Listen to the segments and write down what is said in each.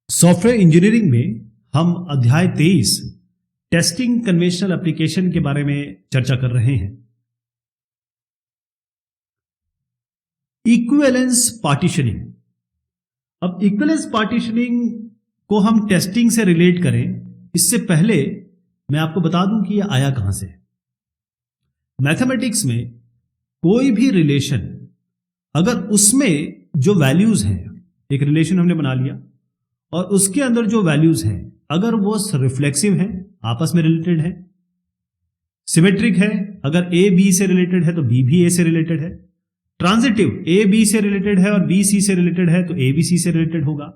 Software engineering में हम अध्याय 23 टेस्टिंग कन्वेंशनल एप्लीकेशन के बारे में चर्चा कर रहे हैं। Equivalence partitioning. अब इक्विवेलेंस पार्टीशनिंग को हम टेस्टिंग से रिलेट करें, इससे पहले मैं आपको बता दूं कि यह आया कहां से है। मैथमेटिक्स में कोई भी रिलेशन, अगर उसमें जो वैल्यूज हैं, एक रिलेशन हमने बना लिया और उसके अंदर जो वैल्यूज हैं अगर वो रिफ्लेक्सिव हैं, आपस में रिलेटेड है, सिमेट्रिक है, अगर ए बी से रिलेटेड है तो बी भी ए से रिलेटेड है, ट्रांजिटिव ए बी से रिलेटेड है और बी सी से रिलेटेड है तो ए बी सी से रिलेटेड होगा।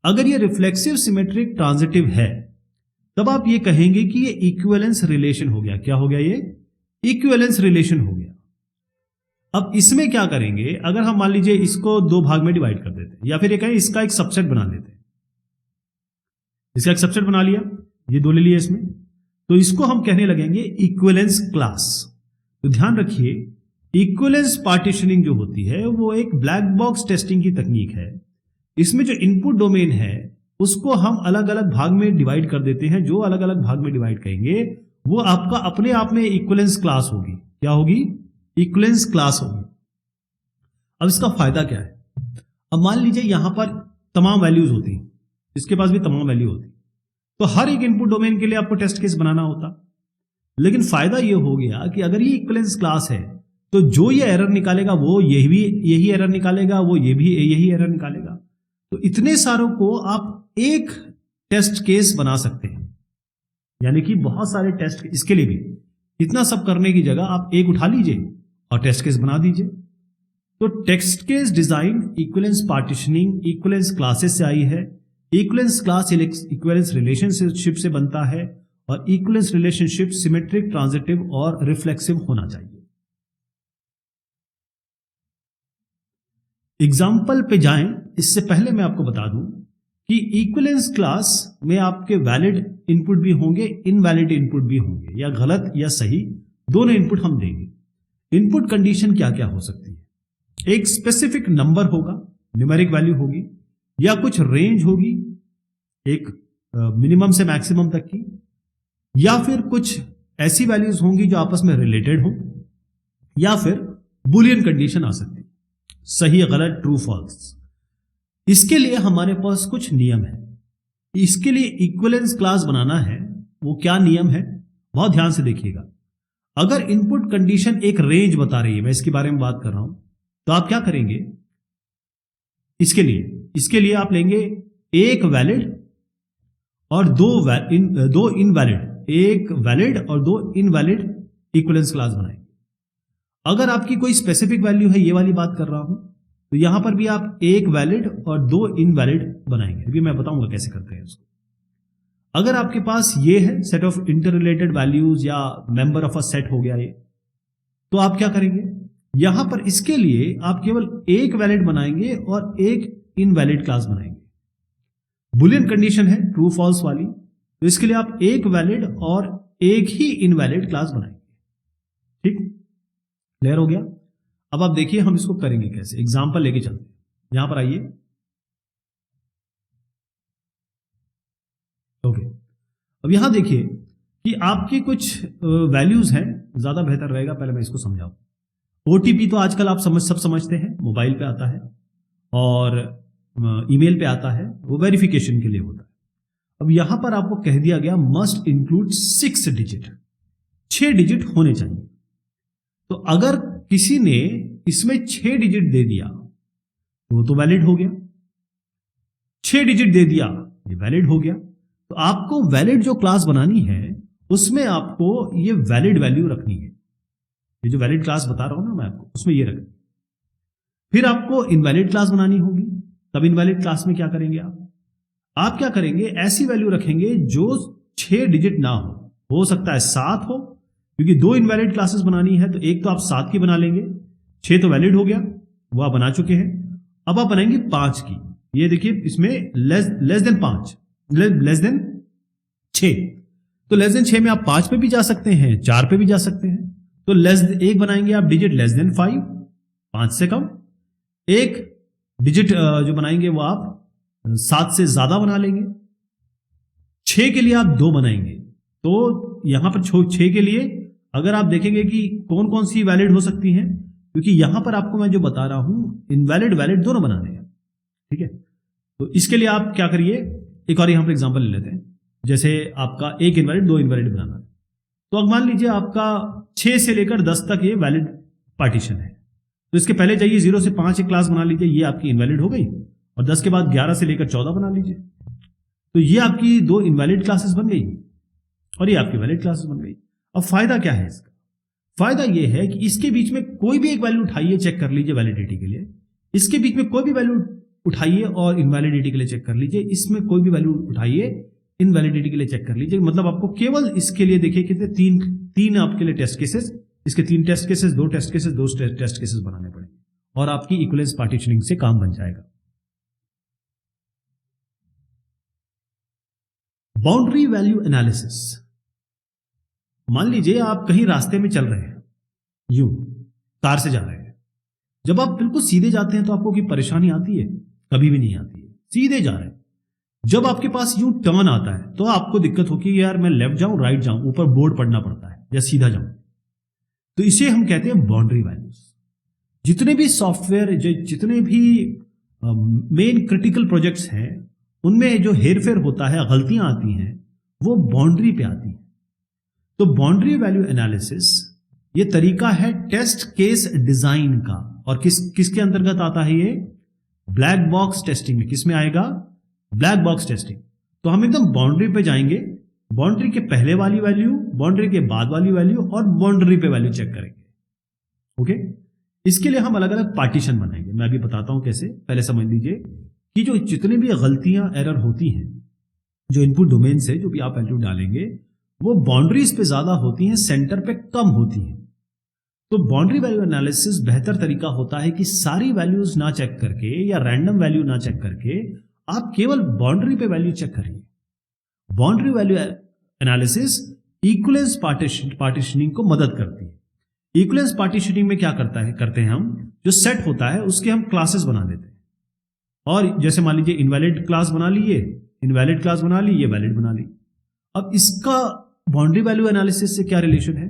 अगर ये रिफ्लेक्सिव, सिमेट्रिक, ट्रांजिटिव है तब आप ये कहेंगे कि ये इक्विवेलेंस रिलेशन हो गया। क्या हो गया? ये इक्विवेलेंस रिलेशन हो गया। अब इसमें क्या करेंगे, अगर हम मान लीजिए इसको दो भाग में डिवाइड कर देते हैं या फिर ये कहें इसका एक सबसेट बना देते हैं। इसका एक सबसेट बना लिया, ये दो ले लिया इसमें, तो इसको हम कहने लगेंगे इक्विवेलेंस क्लास। तो ध्यान रखिए, इक्विवेलेंस पार्टीशनिंग जो होती है वो एक ब्लैक बॉक्स टेस्टिंग की तकनीक है। इसमें जो इनपुट डोमेन है उसको हम अलग अलग भाग में डिवाइड कर देते हैं। जो अलग अलग भाग में डिवाइड करेंगे वो आपका अपने आप में इक्विवेलेंस क्लास होगी। क्या होगी? इक्विवेलेंस क्लास होगी। अब इसका फायदा क्या है? अब मान लीजिए यहां पर तमाम वैल्यूज होती, इसके पास भी तमाम वैल्यू होती, तो हर एक इनपुट डोमेन के लिए आपको टेस्ट केस बनाना होता। लेकिन फायदा यह हो गया कि अगर ये इक्विवेलेंस क्लास है तो जो ये एरर निकालेगा वो यही एरर निकालेगा, वो ये भी यही एरर निकालेगा। तो इतने सारों को आप एक टेस्ट केस बना सकते हैं, यानी कि बहुत सारे टेस्ट। इसके लिए भी इतना सब करने की जगह आप एक उठा लीजिए और टेस्ट केस बना दीजिए। तो test case design equivalence partitioning equivalence classes से आई है। इक्विवेलेंस क्लास इक्विवेलेंस रिलेशनशिप से बनता है और इक्विवेलेंस रिलेशनशिप सिमेट्रिक, ट्रांजिटिव और रिफ्लेक्सिव होना चाहिए। एग्जाम्पल पे जाएं, इससे पहले मैं आपको बता दूं कि इक्विवेलेंस क्लास में आपके वैलिड इनपुट भी होंगे, इनवैलिड इनपुट भी होंगे, या गलत या सही दोनों इनपुट हम देंगे। इनपुट कंडीशन क्या क्या हो सकती है? एक स्पेसिफिक नंबर होगा, न्यूमेरिक वैल्यू होगी, या कुछ रेंज होगी एक मिनिमम से मैक्सिमम तक की, या फिर कुछ ऐसी वैल्यूज होंगी जो आपस में रिलेटेड हो, या फिर बुलियन कंडीशन आ सकती है, सही, गलत, ट्रू, फॉल्स। इसके लिए हमारे पास कुछ नियम है। इसके लिए इक्विवेलेंस क्लास बनाना है, वो क्या नियम है बहुत ध्यान से देखिएगा। अगर इनपुट कंडीशन एक रेंज बता रही है, मैं इसके बारे में बात कर रहा हूं, तो आप क्या करेंगे? इसके लिए आप लेंगे एक वैलिड और दो इनवैलिड, एक वैलिड और दो इनवैलिड इक्विवेलेंस क्लास बनाएंगे। अगर आपकी कोई स्पेसिफिक वैल्यू है, ये वाली बात कर रहा हूं, तो यहां पर भी आप एक वैलिड और दो इनवैलिड बनाएंगे। अभी मैं बताऊंगा कैसे करते हैं उसको। अगर आपके पास ये है सेट ऑफ इंटररिलेटेड वैल्यूज या मेंबर ऑफ अ सेट हो गया ये, तो आप क्या करेंगे? यहां पर इसके लिए आप केवल एक वैलिड बनाएंगे और एक इनवैलिड क्लास बनाएंगे। बुलियन कंडीशन है ट्रू फॉल्स वाली, तो इसके लिए आप एक वैलिड और एक ही इनवैलिड क्लास बनाएंगे। ठीक, क्लियर हो गया? अब आप देखिए हम इसको करेंगे कैसे, एग्जांपल लेके चलते हैं। यहां पर आइए। ओके, अब यहां देखिए कि आपकी कुछ वैल्यूज हैं, ज्यादा बेहतर रहेगा पहले मैं इसको समझाऊं। ओटीपी तो आजकल आप सब समझते हैं, मोबाइल पे आता है और ईमेल पे आता है, वो वेरिफिकेशन के लिए होता है। अब यहां पर आपको कह दिया गया मस्ट इंक्लूड 6 डिजिट, 6 डिजिट होने चाहिए। तो अगर किसी ने इसमें 6 डिजिट दे दिया तो वो तो वैलिड हो गया, 6 डिजिट दे दिया ये वैलिड हो गया। तो आपको वैलिड जो क्लास बनानी है उसमें आपको ये वैलिड वैल्यू रखनी है। ये जो वैलिड क्लास बता रहा हूं ना मैं आपको, उसमें ये रखनी। फिर आपको इनवैलिड क्लास बनानी होगी। तब इनवैलिड क्लास में क्या करेंगे आप क्या करेंगे? ऐसी वैल्यू रखेंगे जो 6 डिजिट ना हो सकता है 7 हो, क्योंकि दो इनवैलिड क्लासेस बनानी है, तो एक तो आप 7 की बना लेंगे, 6 तो वैलिड हो गया, वो आप बना चुके हैं। अब आप बनाएंगे 5 की। ये देखिए इसमें लेस देन 5, लेस देन 6, तो लेस देन 6 में आप 5 पे भी जा सकते हैं, 4 पे भी जा सकते हैं। तो एक बनाएंगे आप डिजिट लेस देन 5, 5 से कम। एक डिजिट जो बनाएंगे वो आप 7 से ज्यादा बना लेंगे, 6 के लिए आप 2 बनाएंगे। तो यहां पर 6 के लिए अगर आप देखेंगे कि कौन कौन सी वैलिड हो सकती हैं, क्योंकि यहां पर आपको मैं जो बता रहा हूं इनवैलिड वैलिड दोनों बनाने हैं, ठीक है। तो इसके लिए आप क्या करिए, एक और यहां पर एग्जांपल ले लेते हैं। जैसे आपका 1 इनवैलिड 2 इनवैलिड बनाना है, तो अब मान लीजिए आपका 6 से लेकर 10 तक ये वैलिड पार्टीशन है, तो इसके पहले जाइए 0 से 5 एक क्लास बना लीजिए, ये आपकी इनवैलिड हो गई। और 10 के बाद 11 से लेकर 14 बना लीजिए, तो ये आपकी 2 इनवैलिड क्लासेस बन गई और ये आपकी वैलिड क्लासेस बन गई। अब फायदा क्या है इसका? फायदा ये है कि इसके बीच में कोई भी एक वैल्यू उठाइए, चेक कर लीजिए वैलिडिटी के लिए। इसके बीच में कोई भी वैल्यू उठाइए और इनवैलिडिटी के लिए चेक कर लीजिए। इसमें कोई भी वैल्यू उठाइए, इनवैलिडिटी के लिए चेक कर लीजिए। मतलब आपको केवल इसके लिए देखिए कितने तीन आपके लिए टेस्ट केसेस, इसके 3 test cases, 2 test cases, 2 test cases बनाने पड़ेंगे और आपकी इक्विवेलेंस पार्टीशनिंग से काम बन जाएगा। Boundary value analysis. मान लीजिए आप कहीं रास्ते में चल रहे हैं, यूं कार से जा रहे हैं। जब आप बिल्कुल सीधे जाते हैं तो आपको कोई परेशानी आती है? कभी भी नहीं आती है, सीधे जा रहे हैं। जब आपके पास यूं टर्न आता है तो आपको दिक्कत होगी कि यार मैं लेफ्ट जाऊं राइट जाऊं, ऊपर बोर्ड पढ़ना पड़ता है, या सीधा जाऊं। तो इसे हम कहते हैं बाउंड्री वैल्यूज। जितने भी सॉफ्टवेयर, जितने भी मेन क्रिटिकल प्रोजेक्ट्स हैं, उनमें जो हेरफेर होता है, गलतियां आती हैं, वो बाउंड्री पे आती हैं। तो बाउंड्री वैल्यू एनालिसिस ये तरीका है टेस्ट केस डिजाइन का, और किसके अंतर्गत आता है ये? ब्लैक बॉक्स टेस्टिंग में। किस में आएगा? Black box testing. तो हम एकदम बाउंड्री पे जाएंगे, बाउंड्री के पहले वाली वैल्यू, बाउंड्री के बाद वाली वैल्यू और बाउंड्री पे वैल्यू चेक करेंगे। ओके, इसके लिए हम अलग अलग पार्टीशन बनाएंगे। मैं अभी बताता हूं कैसे। पहले समझ लीजिए कि जो जितनी भी गलतियां, एरर होती हैं, जो इनपुट डोमेन से जो भी आप वैल्यू डालेंगे, वो बाउंड्रीज पे ज्यादा होती हैं, सेंटर पे कम होती हैं। तो बाउंड्री वैल्यू एनालिसिस बेहतर तरीका होता है कि सारी वैल्यूज ना चेक करके या रैंडम वैल्यू ना चेक करके आप केवल बाउंड्री पे वैल्यू चेक करिए। Boundary value analysis equivalence partitioning को मदद करती है। इक्विवेलेंस पार्टीशनिंग में क्या करते हैं हम, जो सेट होता है उसके हम क्लासेस बना देते हैं। और जैसे मान लीजिए इनवैलिड क्लास बना ली, ये इनवैलिड क्लास बना ली, ये वैलिड बना ली। अब इसका बाउंड्री वैल्यू एनालिसिस से क्या रिलेशन है?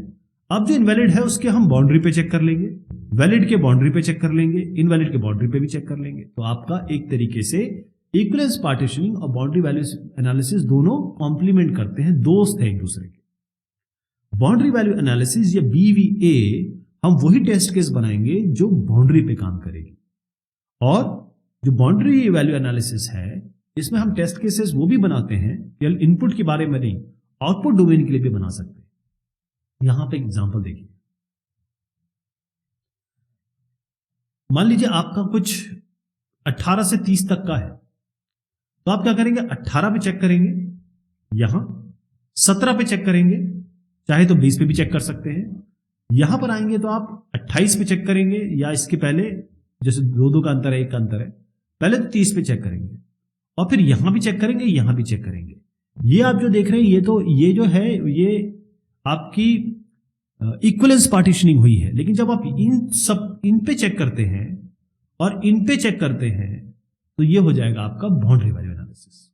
अब जो इनवैलिड है उसके हम बाउंड्री पे चेक कर लेंगे, वैलिड के बाउंड्री पे चेक कर लेंगे, इनवैलिड के बाउंड्री पे भी चेक कर लेंगे। तो आपका एक तरीके से इक्विवेलेंस पार्टीशनिंग और बाउंड्री वैल्यू एनालिसिस दोनों कॉम्प्लीमेंट करते हैं, दोस्त हैं एक दूसरे के। बाउंड्री वैल्यू एनालिसिस या BVA हम वही टेस्ट केस बनाएंगे जो बाउंड्री पे काम करेगी। और जो बाउंड्री वैल्यू एनालिसिस है, इसमें हम टेस्ट केसेस वो भी बनाते हैं, केवल इनपुट के बारे में नहीं, आउटपुट डोमेन के लिए भी बना सकते हैं। यहां पे एग्जांपल देखिए। मान लीजिए आपका कुछ 18 से 30 तक का है, तो आप क्या करेंगे? 18 पे चेक करेंगे, यहां 17 पे चेक करेंगे, चाहे तो 20 पे भी चेक कर सकते हैं। यहां पर आएंगे तो आप 28 पे चेक करेंगे, या इसके पहले जैसे 2 का अंतर है, 1 का अंतर है, पहले तो 30 पे चेक करेंगे और फिर यहां भी चेक करेंगे, यहां भी चेक करेंगे। ये आप जो देख रहे हैं, ये जो है ये आपकी इक्विवेलेंस पार्टीशनिंग हुई है। लेकिन जब आप इन पे चेक करते हैं और इन पे चेक करते हैं, तो ये हो जाएगा आपका boundary value analysis.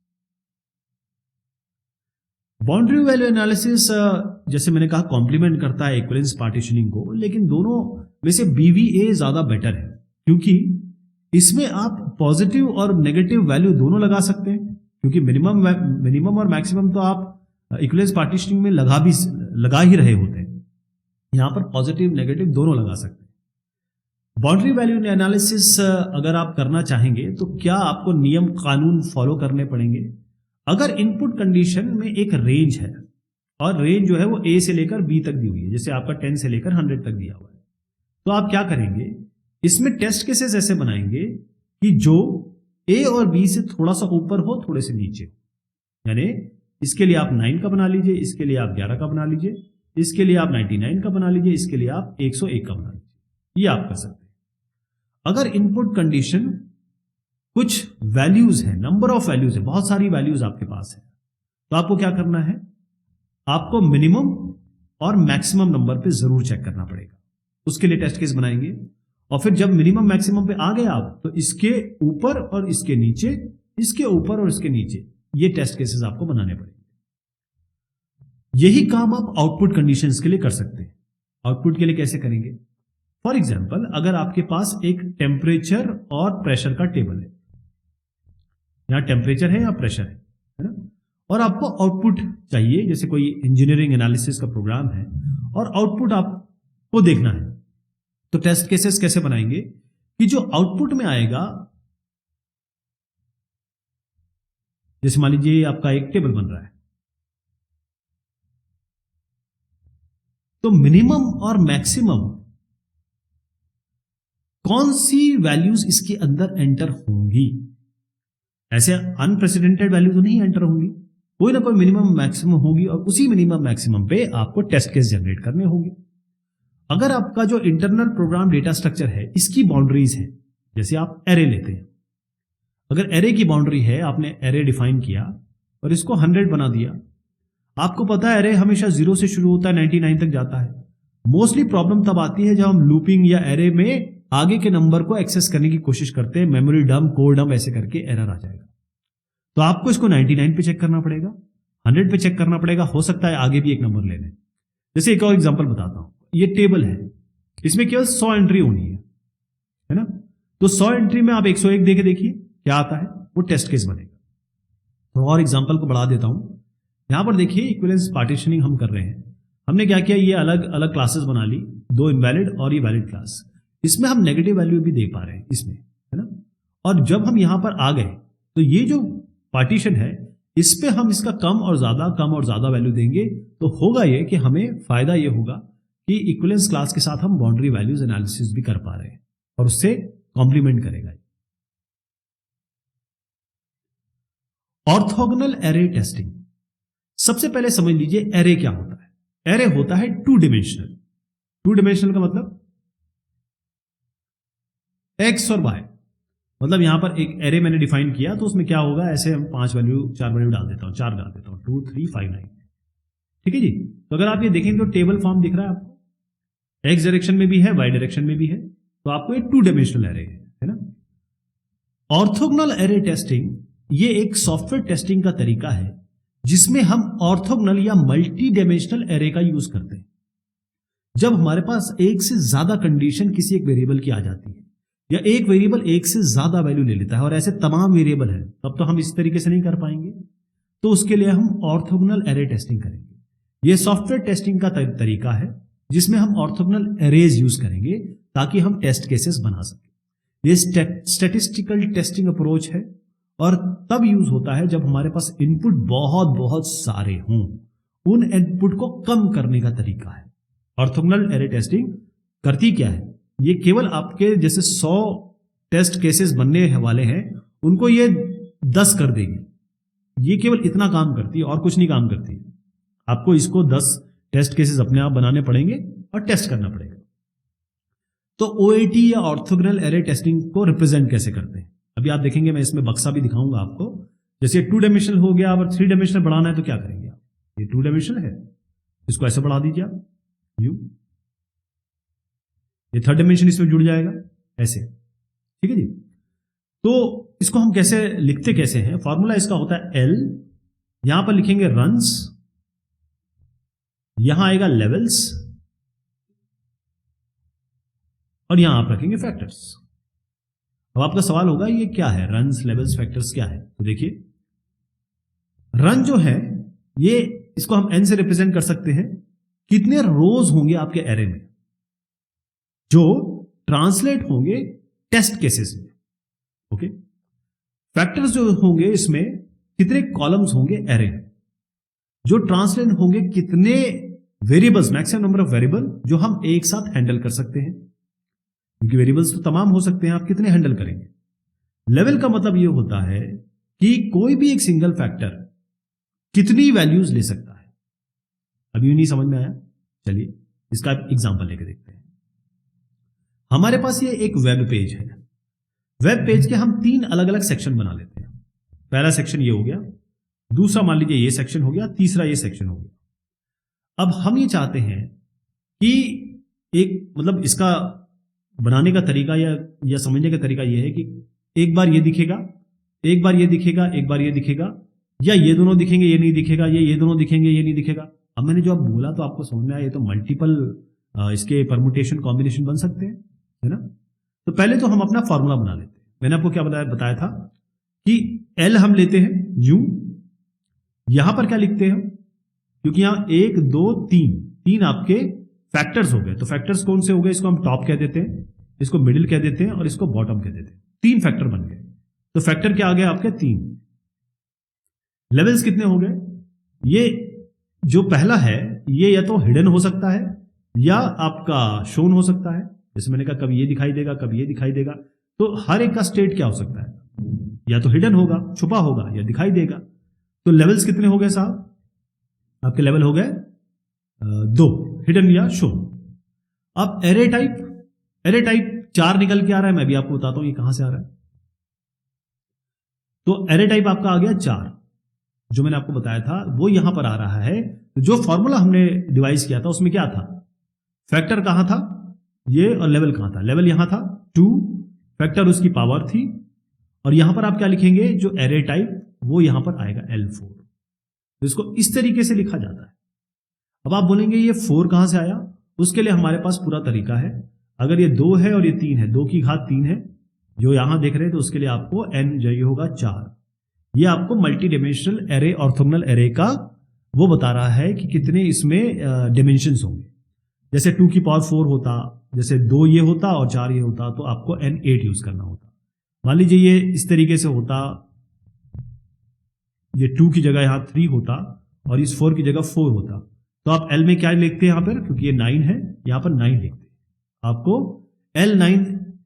Boundary value analysis जैसे मैंने कहा कॉम्प्लीमेंट करता है इक्विवेलेंस पार्टीशनिंग को, लेकिन दोनों में से BVA ज्यादा बेटर है, क्योंकि इसमें आप पॉजिटिव और नेगेटिव वैल्यू दोनों लगा सकते हैं। क्योंकि मिनिमम और मैक्सिमम तो आप इक्विवेलेंस पार्टीशनिंग में लगा ही रहे होते हैं, यहां पर पॉजिटिव नेगेटिव दोनों लगा सकते हैं। बाउंड्री वैल्यू एनालिसिस अगर आप करना चाहेंगे तो क्या आपको नियम कानून फॉलो करने पड़ेंगे? अगर इनपुट कंडीशन में एक रेंज है और रेंज जो है वो A से लेकर B तक दी हुई है, जैसे आपका 10 से लेकर 100 तक दिया हुआ है, तो आप क्या करेंगे? इसमें टेस्ट केसेस ऐसे बनाएंगे कि जो A और B से थोड़ा सा ऊपर हो, थोड़े से नीचे हो। यानी इसके लिए आप 9 का बना लीजिए, इसके लिए आप 11 का बना लीजिए, इसके लिए आप 99 का बना लीजिए, इसके लिए आप 101 का बना लीजिए। ये आप कर सकते हैं। अगर इनपुट कंडीशन कुछ वैल्यूज है, नंबर ऑफ वैल्यूज है, बहुत सारी वैल्यूज आपके पास है, तो आपको क्या करना है? आपको मिनिमम और मैक्सिमम नंबर पे जरूर चेक करना पड़ेगा। उसके लिए टेस्ट केस बनाएंगे और फिर जब मिनिमम मैक्सिमम पे आ गए आप, तो इसके ऊपर और इसके नीचे इसके ऊपर और इसके नीचे ये टेस्ट केसेस आपको बनाने पड़ेंगे। यही काम आप आउटपुट कंडीशंस के लिए कर सकते हैं। आउटपुट के लिए कैसे करेंगे? फॉर एग्जाम्पल, अगर आपके पास एक टेम्परेचर और प्रेशर का टेबल है, यहां टेम्परेचर है या प्रेशर है ना, और आपको आउटपुट चाहिए, जैसे कोई इंजीनियरिंग एनालिसिस का प्रोग्राम है और आउटपुट आपको देखना है, तो टेस्ट केसेस कैसे बनाएंगे कि जो आउटपुट में आएगा, जैसे मान लीजिए आपका एक टेबल बन रहा है, तो मिनिमम और मैक्सिमम कौन सी वैल्यूज इसके अंदर एंटर होंगी। ऐसे अनप्रेसिडेंटेड वैल्यू तो नहीं एंटर होंगी, कोई ना कोई मिनिमम मैक्सिमम होगी और उसी मिनिमम मैक्सिमम पे आपको टेस्ट केस जनरेट करने होंगे। अगर आपका जो इंटरनल प्रोग्राम डेटा स्ट्रक्चर है इसकी बाउंड्रीज है, जैसे आप एरे लेते हैं, अगर एरे की बाउंड्री है, आपने एरे डिफाइन किया और इसको 100 बना दिया, आपको पता है एरे हमेशा 0 से शुरू होता है 99 तक जाता है। मोस्टली प्रॉब्लम तब आती है जब हम लूपिंग या एरे में आगे के नंबर को एक्सेस करने की कोशिश करते हैं, मेमोरी डंप, कोड डंप ऐसे करके एरर आ जाएगा। तो आपको इसको 99 पे चेक करना पड़ेगा, 100 पे चेक करना पड़ेगा, हो सकता है आगे भी एक नंबर ले लें। जैसे एक और एग्जांपल बताता हूं, ये टेबल है, इसमें केवल 100 एंट्री होनी है ना, तो 100 एंट्री में आप 101 देके देखिए क्या आता है, वो टेस्ट केस बनेगा। तो और एग्जांपल को बढ़ा देता हूं, यहां पर देखिए इक्विवेलेंस पार्टीशनिंग हम कर रहे हैं। हमने क्या किया, ये अलग अलग क्लासेस बना ली, 2 इनवैलिड और ये वैलिड क्लास। इसमें हम नेगेटिव वैल्यू भी दे पा रहे हैं इसमें, है ना। और जब हम यहां पर आ गए तो ये जो पार्टीशन है इस पे हम इसका कम और ज्यादा वैल्यू देंगे, तो होगा ये कि हमें फायदा ये होगा कि इक्विवेलेंस क्लास के साथ हम बाउंड्री वैल्यूज एनालिसिस भी कर पा रहे हैं और उससे कॉम्प्लीमेंट करेगा। Orthogonal array testing. सबसे पहले समझ लीजिए एरे क्या होता है। एरे होता है 2 डिमेंशनल। 2 डिमेंशनल का मतलब एक्स और वाई, मतलब यहां पर एक एरे मैंने डिफाइन किया तो उसमें क्या होगा, ऐसे हम 4 वैल्यू डाल देता हूं, 4 डाल देता हूं, 2 3 5 9, ठीक है जी। तो अगर आप ये देखेंगे तो टेबल फॉर्म दिख रहा है आपको, एक्स डायरेक्शन में भी है, वाई डायरेक्शन में भी है, तो आपको एक 2 डायमेंशनल एरे है ना। ऑर्थोगोनल एरे टेस्टिंग ये एक सॉफ्टवेयर टेस्टिंग का तरीका है जिसमें हम ऑर्थोगोनल या मल्टी डायमेंशनल एरे का यूज करते हैं। जब हमारे पास एक से ज्यादा कंडीशन किसी एक वेरिएबल की आ जाती है या एक वेरिएबल एक से ज्यादा वैल्यू ले लेता है और ऐसे तमाम वेरिएबल है, तब तो हम इस तरीके से नहीं कर पाएंगे, तो उसके लिए हम ऑर्थोगोनल एरे टेस्टिंग करेंगे। यह सॉफ्टवेयर टेस्टिंग का तरीका है जिसमें हम ऑर्थोगोनल एरेज यूज करेंगे ताकि हम टेस्ट केसेस बना सकें। यह स्टैटिस्टिकल टेस्टिंग अप्रोच है और तब यूज होता है जब हमारे पास इनपुट बहुत बहुत सारे हों, उन इनपुट को कम करने का तरीका है। ऑर्थोगोनल एरे टेस्टिंग करती क्या है, ये केवल आपके जैसे 100 टेस्ट केसेस बनने वाले हैं उनको ये 10 कर देगी, ये केवल इतना काम करती है और कुछ नहीं काम करती। आपको इसको 10 टेस्ट केसेस अपने आप बनाने पड़ेंगे और टेस्ट करना पड़ेगा। तो ओएटी या ऑर्थोगोनल एरे टेस्टिंग को रिप्रेजेंट कैसे करते हैं, अभी आप देखेंगे, मैं इसमें बक्सा भी दिखाऊंगा आपको। जैसे 2 डायमेंशनल हो गया, अब 3 डायमेंशनल बढ़ाना है तो क्या करेंगे आप, ये 2 डायमेंशनल है, इसको ऐसे बढ़ा दीजिए आप यू, ये 3rd डायमेंशन इसमें जुड़ जाएगा ऐसे, ठीक है जी। तो इसको हम कैसे लिखते कैसे हैं, फॉर्मूला इसका होता है एल, यहां पर लिखेंगे रन्स, यहां आएगा लेवल्स और यहां आप रखेंगे फैक्टर्स। अब आपका सवाल होगा ये क्या है, रन्स लेवल्स फैक्टर्स क्या है, तो देखिए रन जो है ये, इसको हम एन से रिप्रेजेंट कर सकते हैं, कितने रोज होंगे आपके एरे में जो ट्रांसलेट होंगे टेस्ट केसेस में, ओके। फैक्टर्स जो होंगे इसमें कितने कॉलम्स होंगे एरे में, जो ट्रांसलेट होंगे कितने variables, maximum number of variable जो हम एक साथ हैंडल कर सकते हैं, क्योंकि वेरिएबल्स तो तमाम हो सकते हैं, आप कितने हैंडल करेंगे। लेवल का मतलब यह होता है कि कोई भी एक सिंगल फैक्टर कितनी वैल्यूज ले सकता है। अभी नहीं समझ में आया, चलिए इसका एग्जांपल लेके देखते हैं। हमारे पास ये एक वेब पेज है, वेब पेज के हम 3 अलग अलग सेक्शन बना लेते हैं। पहला सेक्शन ये हो गया, दूसरा मान लीजिए ये सेक्शन हो गया, तीसरा ये सेक्शन हो गया। अब हम ये चाहते हैं कि एक, मतलब इसका बनाने का तरीका या समझने का तरीका यह है कि एक बार ये दिखेगा एक बार ये दिखेगा, एक बार ये दिखेगा, या ये दोनों दिखेंगे ये नहीं दिखेगा, ये दोनों दिखेंगे ये नहीं दिखेगा। अब मैंने जो अब बोला तो आपको समझ में आया, ये तो मल्टीपल इसके परमुटेशन कॉम्बिनेशन बन सकते हैं, है ना। तो पहले तो हम अपना फॉर्मूला बना लेते हैं। मैंने आपको क्या बताया था कि एल हम लेते हैं यूं, यहां पर क्या लिखते हैं, क्योंकि यहां 1 2 3 आपके फैक्टर्स हो गए, तो फैक्टर्स कौन से हो गए, इसको हम टॉप कह देते हैं, इसको मिडिल कह देते हैं और इसको बॉटम कह देते हैं। 3 फैक्टर बन गए। तो फैक्टर क्या आ गया आपके 3। लेवल्स कितने हो गए, ये जो पहला है ये या तो हिडन हो सकता है या आपका शोन हो सकता है। जैसे मैंने कहा कभी ये दिखाई देगा, कभी ये दिखाई देगा, तो हर एक का स्टेट क्या हो सकता है, या तो हिडन होगा, छुपा होगा, या दिखाई देगा। तो लेवल्स कितने हो गए साहब, आपके लेवल हो गए 2, हिडन या शोन। अब एरे टाइप 4 निकल के आ रहा है, मैं भी आपको बताता हूं ये कहां से आ रहा है। तो एरे टाइप आपका आ गया 4, जो मैंने आपको बताया था वो यहां पर आ रहा है। तो जो फॉर्मूला हमने डिवाइस किया था उसमें क्या था, फैक्टर कहां था ये, और लेवल कहां था, लेवल यहां था 2, फैक्टर उसकी पावर थी, और यहां पर आप क्या लिखेंगे, जो एरे टाइप वो यहां पर आएगा L4। तो इसको इस तरीके से लिखा जाता है। अब आप बोलेंगे ये 4 कहां से आया, उसके लिए हमारे पास पूरा तरीका है। अगर ये 2 है और ये 3 है, 2 की घात 3 है जो यहां देख रहे हैं, तो उसके लिए आपको n चाहिए होगा 4। ये आपको multi dimensional array, orthogonal array का वो बता रहा है कि कितने इसमें डिमेंशंस होंगे। जैसे 2 की पावर 4 होता, जैसे 2 ये होता और 4 ये होता, तो आपको n8 यूज करना होता। मान लीजिए ये इस तरीके से होता, ये 2 की जगह यहां 3 होता और इस 4 की जगह 4 होता, तो आप L में क्या लिखते हैं यहां पर, क्योंकि ये 9 है, यहां पर 9 लिखते हैं। आपको L9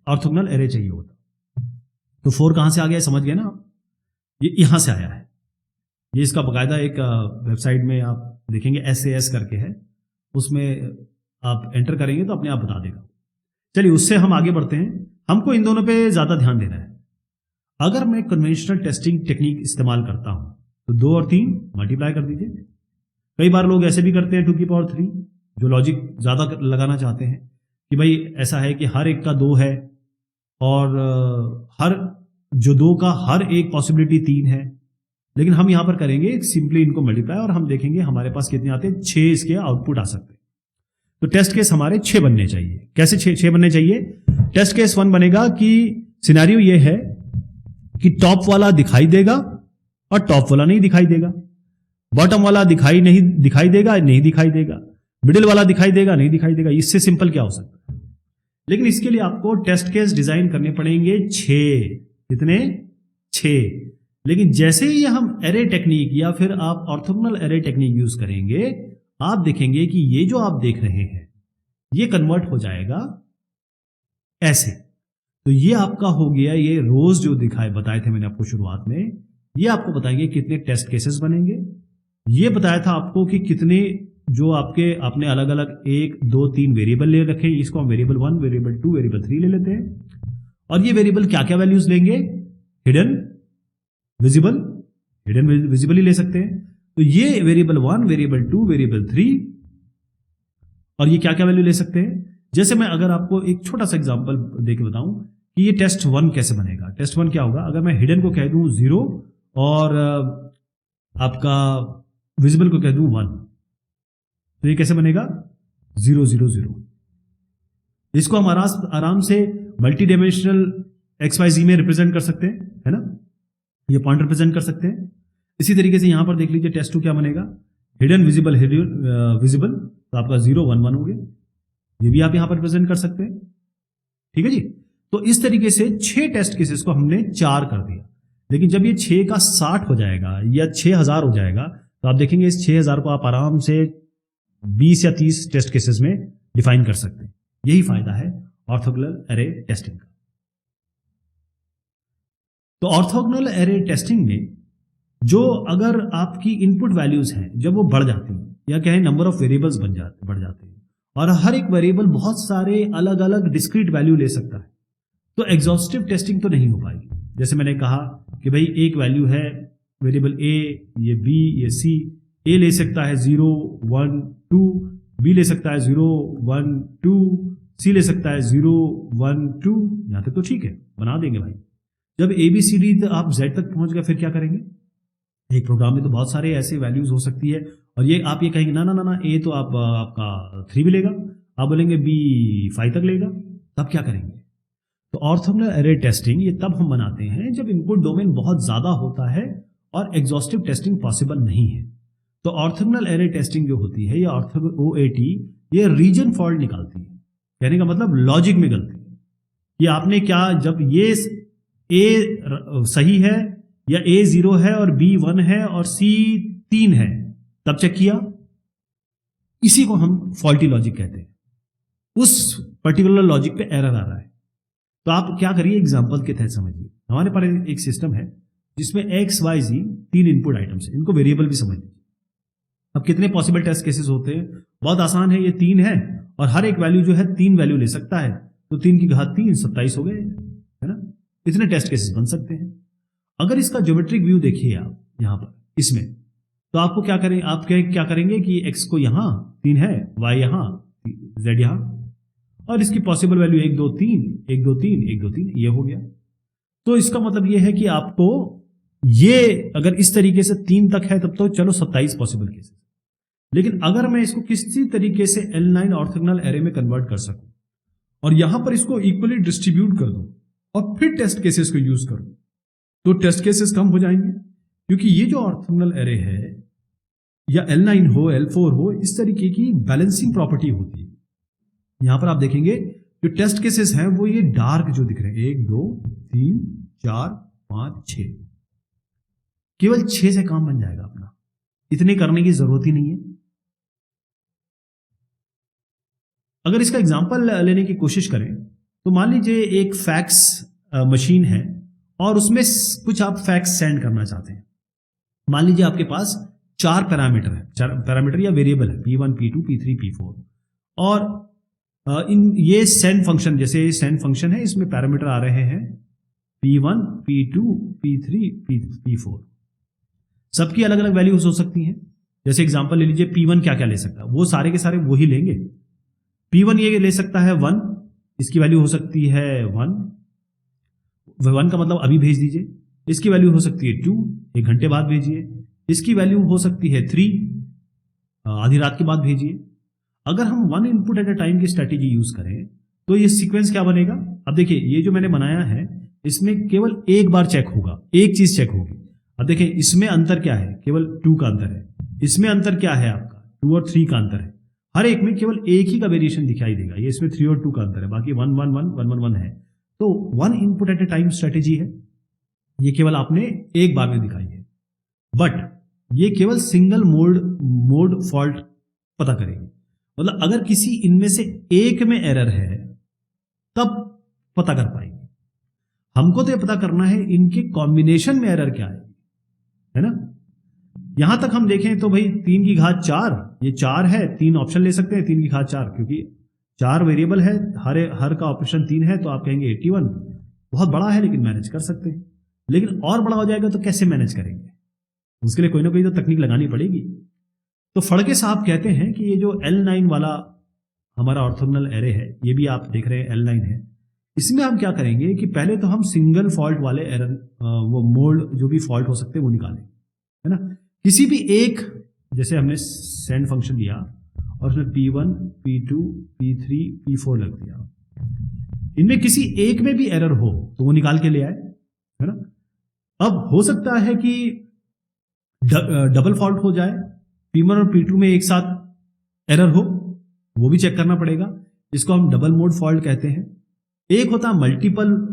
ऑर्थोगोनल एरे चाहिए होता। तो 4 कहां से आ गया समझ गए ना आप, ये यहां से आया है। ये इसका बकायदा एक वेबसाइट में आप देखेंगे SAS करके है, उसमें आप एंटर करेंगे तो अपने आप बता देगा। चलिए उससे हम आगे बढ़ते हैं। हमको इन दोनों पे ज्यादा ध्यान देना है। अगर मैं कन्वेंशनल टेस्टिंग टेक्निक इस्तेमाल करता हूं तो 2 और 3 मल्टीप्लाई कर दीजिए। कई बार लोग ऐसे भी करते हैं 2 की पावर 3, जो लॉजिक ज्यादा लगाना चाहते हैं कि भाई ऐसा है कि हर एक का 2 है और हर जो 2 का हर एक पॉसिबिलिटी 3 है। लेकिन हम यहां पर करेंगे सिंपली इनको मल्टीप्लाई और हम देखेंगे हमारे पास कितने आते हैं, 6 इसके आउटपुट आ सकते हैं। तो टेस्ट केस हमारे 6 बनने चाहिए। कैसे 6 बनने चाहिए, टेस्ट केस 1 बनेगा कि सिनेरियो ये है कि टॉप वाला दिखाई देगा और टॉप वाला नहीं दिखाई देगा, बॉटम वाला दिखाई देगा नहीं दिखाई देगा, मिडिल वाला दिखाई देगा नहीं दिखाई देगा। इससे सिंपल क्या हो सकता है। लेकिन इसके लिए आपको टेस्ट केस डिजाइन करने पड़ेंगे 6। कितने, 6। लेकिन जैसे ही हम एरे टेक्निक या फिर आप ऑर्थोगोनल एरे टेक्निक यूज करेंगे, आप देखेंगे कि ये जो आप देख रहे हैं ये कन्वर्ट हो जाएगा ऐसे। तो ये आपका हो गया, ये रोज जो बताए थे मैंने आपको शुरुआत में, ये आपको बताएंगे कितने टेस्ट केसेस बनेंगे। ये बताया था आपको कि कितने जो आपने अलग अलग 1 2 3 वेरिएबल ले रखे, इसको हम वेरिएबल 1 वेरिएबल 2 वेरिएबल 3 ले लेते हैं। और ये वेरिएबल क्या क्या वैल्यूज लेंगे, हिडन विजिबल ही ले सकते हैं। तो ये वेरिएबल 1 वेरिएबल 2 वेरिएबल 3, और ये क्या क्या वैल्यू ले सकते हैं। जैसे मैं अगर आपको एक छोटा सा एग्जांपल देके बताऊं कि ये टेस्ट 1 कैसे बनेगा। टेस्ट 1 क्या होगा, अगर मैं हिडन को कह दूं 0 और आपका विजिबल को कह दूं 1, तो ये कैसे बनेगा 0 0 0। इसको हम आराम से मल्टी डायमेंशनल XYZ में रिप्रेजेंट कर सकते हैं, है ना, ये पॉइंट रिप्रेजेंट कर सकते हैं। इसी तरीके से यहां पर देख लीजिए टेस्ट 2 क्या बनेगा, हिडन विजिबल विजिबल, तो आपका 0 1 1 हो गया। ये भी आप यहां पर रिप्रेजेंट कर सकते हैं, ठीक है जी। तो इस तरीके से 6 टेस्ट केसेस को हमने 4 कर दिया। लेकिन जब ये 6 का 60 हो जाएगा या 6000 हो जाएगा, तो आप देखेंगे इस 6000 को आप आराम से 20 या 30 टेस्ट केसेस में डिफाइन कर सकते हैं। यही फायदा है ऑर्थोगोनल एरे टेस्टिंग का। तो ऑर्थोगोनल एरे टेस्टिंग में जो अगर आपकी इनपुट वैल्यूज हैं जब वो बढ़ जाती हैं, या कहें नंबर ऑफ वेरिएबल्स बढ़ जाते हैं, और हर एक वेरिएबल बहुत सारे अलग अलग डिस्क्रीट वैल्यू ले सकता है, तो एग्जॉस्टिव टेस्टिंग तो नहीं हो पाएगी। जैसे मैंने कहा कि भाई एक वैल्यू है वेरिएबल A, ये B, ये C, A ले सकता है 0 1 2, B ले सकता है 0 1 2, C ले सकता है 0 1 2। यहां तक तो ठीक है, बना देंगे भाई। जब ABCD आप Z तक पहुंच गए फिर क्या करेंगे? एक प्रोग्राम में तो बहुत सारे ऐसे वैल्यूज हो सकती है और ये आप ये कहेंगे ना ना ना ना A तो आप आपका 3 भी लेगा, आप बोलेंगे B 5 तक लेगा, तब क्या करेंगे? तो ऑर्थोगोनल एरे टेस्टिंग ये तब हम बनाते हैं जब इनपुट डोमेन बहुत ज्यादा होता है और एग्जॉस्टिव टेस्टिंग पॉसिबल नहीं है। तो ऑर्थोगोनल एरे टेस्टिंग जो होती है, या OAT, ये रीजन फॉल्ट निकालती है। कहने का मतलब लॉजिक में गलती है कि आपने क्या, जब ये A सही है या A 0 है और B 1 है और C 3 है तब चेक किया, इसी को हम फॉल्टी लॉजिक कहते हैं। उस पर्टिकुलर लॉजिक पे एरर आ रहा है। तो आप क्या करिए, एग्जांपल के तहत समझिए। हमारे पास एक सिस्टम है जिसमें X, Y, Z 3 input items है, इनको वेरिएबल भी समझ लीजिए। अब कितने पॉसिबल टेस्ट केसेस होते हैं? बहुत आसान है, ये 3 है और हर एक वैल्यू जो है 3 वैल्यू ले सकता है, तो 3 की घात 3 27 हो गए, है ना? इतने टेस्ट केसेस बन सकते हैं। अगर इसका ज्योमेट्रिक व्यू देखिए आप यहां पर इसमें, तो आपको क्या करें, आप क्या करेंगे कि X को यहां 3 है, Y यहां, Z यहां, और इसकी पॉसिबल वैल्यू 1 2 3 1 2 3 1 2 3 ये हो गया। तो इसका मतलब ये है कि आपको ये अगर इस तरीके से 3 तक है तब तो चलो 27 पॉसिबल केसेस। लेकिन अगर मैं इसको किसी तरीके से L9 ऑर्थोगोनल एरे में कन्वर्ट कर सकूं और यहां पर इसको इक्वली डिस्ट्रीब्यूट कर दूं और फिर टेस्ट केसेस को यूज करूं, तो टेस्ट केसेस कम हो जाएंगे, क्योंकि ये जो ऑर्थोगोनल एरे है या L9 हो L4 हो, इस तरीके की बैलेंसिंग प्रॉपर्टी होती है। यहां पर आप देखेंगे जो टेस्ट केसेस हैं वो ये डार्क जो दिख रहे हैं, 1 2 3 4 5 6, केवल 6 से काम बन जाएगा अपना, इतने करने की जरूरत ही नहीं है। अगर इसका एग्जांपल लेने की कोशिश करें तो मान लीजिए एक फैक्स मशीन है और उसमें कुछ आप फैक्स सेंड करना चाहते हैं। मान लीजिए आपके पास 4 पैरामीटर है, 4 पैरामीटर या वेरिएबल है, P1 P2 P3 P4, और ये सेंड फंक्शन, जैसे सेंड फंक्शन है, इसमें पैरामीटर आ रहे हैं P1 P2 P3 P4, सबकी अलग अलग वैल्यूज हो सकती हैं। जैसे एग्जांपल ले लीजिए, P1 क्या क्या ले सकता है, वो सारे के सारे वही लेंगे। P1 ये ले सकता है 1, इसकी वैल्यू हो सकती है 1 का मतलब अभी भेज दीजिए। इसकी वैल्यू हो सकती है 2, 1 घंटे बाद भेजिए। इसकी वैल्यू हो सकती है 3, आधी रात के बाद भेजिए। अगर हम 1 इनपुट एट अ टाइम की स्ट्रेटेजी यूज करें तो ये सीक्वेंस क्या बनेगा? अब देखिए, ये जो मैंने बनाया है इसमें केवल एक बार चेक होगा, एक चीज चेक होगी। अब देखिए इसमें अंतर क्या है, केवल 2 का अंतर है। इसमें अंतर क्या है आपका, 2 और 3 का अंतर है। हर एक में केवल एक ही का वेरिएशन दिखाई देगा, ये इसमें 3 और 2 का अंतर है, बाकी 1 1 1 1 1 1 है। तो 1 input at a time strategy है, ये केवल आपने एक बार में दिखाई है, बट ये केवल सिंगल मोड फॉल्ट पता करेगी। मतलब अगर किसी इनमें से एक में एरर है तब पता कर पाएंगे। हमको तो ये पता करना है इनके कॉम्बिनेशन में एरर क्या है ना? यहां तक हम देखें तो भाई 3 की घात 4, ये 4 है, 3 ऑप्शन ले सकते हैं 3 की घात 4, क्योंकि 4 वेरिएबल है, हर का ऑप्शन 3 है, तो आप कहेंगे 81 बहुत बड़ा है, लेकिन मैनेज कर सकते हैं। लेकिन और बड़ा हो जाएगा तो कैसे मैनेज करेंगे? उसके लिए कोई ना कोई तो तकनीक लगानी पड़ेगी। तो फड़के साहब कहते हैं कि ये जो L9 वाला हमारा ऑर्थोगोनल एरे है, ये भी आप देख रहे हैं L9 है, इसमें हम क्या करेंगे कि पहले तो हम सिंगल फॉल्ट वाले एरर, वो मोड जो भी फॉल्ट हो सकते हैं वो निकालें, है ना? किसी भी एक, जैसे हमने सेंड फंक्शन लिया और उसमें P1 P2 P3 P4 लग दिया, इनमें किसी एक में भी एरर हो तो वो निकाल के ले आए, है ना? अब हो सकता है कि डबल फॉल्ट हो जाए, P1 और P2 में एक साथ एरर हो, वो भी चेक करना पड़ेगा। इसको हम डबल मोड फॉल्ट कहते हैं। एक होता है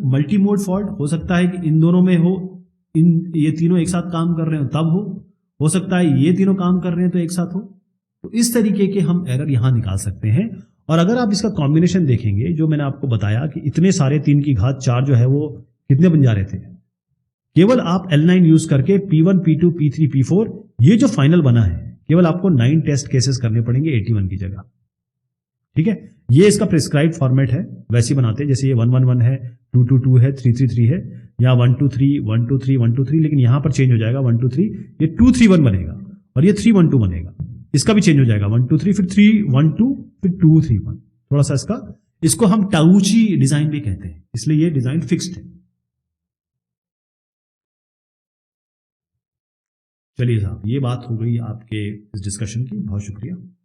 मल्टी मोड फॉल्ट, हो सकता है कि इन दोनों में हो, ये तीनों एक साथ काम कर रहे हो तब हो सकता है ये तीनों काम कर रहे हैं तो एक साथ हो। तो इस तरीके के हम एरर यहां निकाल सकते हैं। और अगर आप इसका कॉम्बिनेशन देखेंगे, जो मैंने आपको बताया कि इतने सारे 3 की घात 4 जो है वो कितने बन जा रहे थे, केवल आप L9 यूज करके P1 P2 P3 P4, ये जो फाइनल बना है, केवल आपको 9 टेस्ट केसेस करने पड़ेंगे 81 की जगह। ठीक है, ये इसका प्रिस्क्राइब फॉर्मेट है, वैसे ही बनाते हैं जैसे ये 1 1 1 है, 2 2 2 है, 3 3 3 है, या 1 2 3 1 2 3 1 2 3, लेकिन यहां पर चेंज हो जाएगा 1 2 3, ये 2 3 1 बनेगा और ये 3 1 2 बनेगा। इसका भी चेंज हो जाएगा 1 2 3, फिर 3 1 2, फिर 2 3 1। थोड़ा सा इसको हम टाउची डिजाइन भी कहते हैं, इसलिए ये डिजाइन फिक्स्ड है। चलिए साहब, ये बात हो गई आपके इस डिस्कशन की। बहुत शुक्रिया।